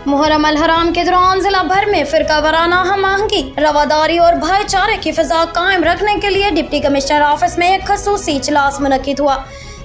محرم الحرام کے دوران ضلع بھر میں فرقہ وارانہ ہم آہنگی، رواداری اور بھائی چارے کی فضا قائم رکھنے کے لیے ڈپٹی کمشنر آفس میں ایک خصوصی اجلاس منعقد ہوا،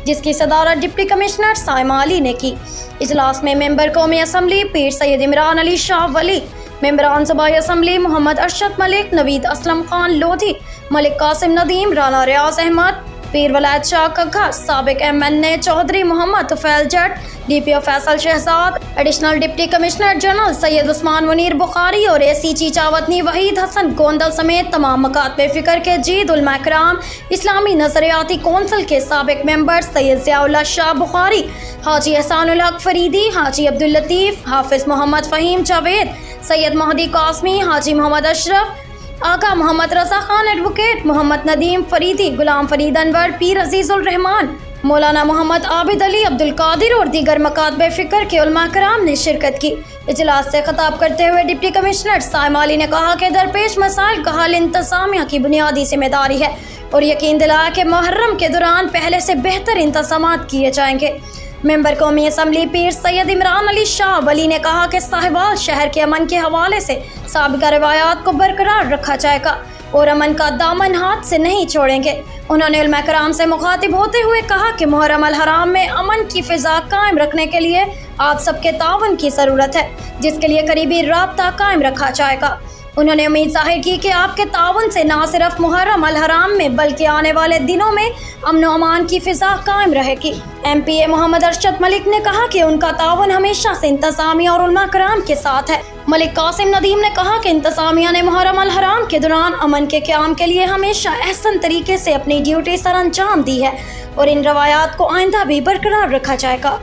جس کی صدارت ڈپٹی کمشنر سائمہ علی نے کی۔ اجلاس میں ممبر قومی اسمبلی پیر سید عمران علی شاہ ولی، ممبران صوبائی اسمبلی محمد ارشد ملک، نوید اسلم خان لودھی، ملک قاسم ندیم، رانا ریاض احمد، پیر ولایت شاہ کگھا، سابق MNA Chaudhry Muhammad Tufail Jatt, DPO Faisal Shahzad, additional deputy commissioner general Syed Usman Munir Bukhari اور AC چیچاوطنی وحید حسن گوندل سمیت تمام مکاتب فکر کے جید علماء کرام، اسلامی نظریاتی کونسل کے سابق ممبر سید ضیاء اللہ شاہ بخاری، حاجی احسان الحق فریدی، حاجی عبداللطیف، حافظ محمد فہیم جاوید، سید مہدی قاسمی، حاجی محمد اشرف، آقا محمد رضا خان ایڈوکیٹ، محمد ندیم فریدی، غلام فرید انور، پیر عزیز الرحمان، مولانا محمد عابد علی عبدالقادر اور دیگر مکاتب فکر کے علماء کرام نے شرکت کی۔ اجلاس سے خطاب کرتے ہوئے ڈپٹی کمشنر سائمہ علی نے کہا کہ درپیش مسائل کا حل انتظامیہ کی بنیادی ذمہ داری ہے اور یقین دلایا کہ محرم کے دوران پہلے سے بہتر انتظامات کیے جائیں گے۔ ممبر قومی اسمبلی پیر سید عمران علی شاہ ولی نے کہا کہ ساہیوال شہر کے امن کے حوالے سے سابقہ روایات کو برقرار رکھا جائے گا اور امن کا دامن ہاتھ سے نہیں چھوڑیں گے۔ انہوں نے علماء کرام سے مخاطب ہوتے ہوئے کہا کہ محرم الحرام میں امن کی فضا قائم رکھنے کے لیے آپ سب کے تعاون کی ضرورت ہے، جس کے لیے قریبی رابطہ قائم رکھا جائے گا۔ انہوں نے امید ظاہر کی کہ آپ کے تعاون سے نہ صرف محرم الحرام میں بلکہ آنے والے دنوں میں امن و امان کی فضا قائم رہے گی۔ MPA محمد ارشد ملک نے کہا کہ ان کا تعاون ہمیشہ سے انتظامیہ اور علماء کرام کے ساتھ ہے۔ ملک قاسم ندیم نے کہا کہ انتظامیہ نے محرم الحرام کے دوران امن کے قیام کے لیے ہمیشہ احسن طریقے سے اپنی ڈیوٹی سر انجام دی ہے اور ان روایات کو آئندہ بھی برقرار رکھا جائے گا۔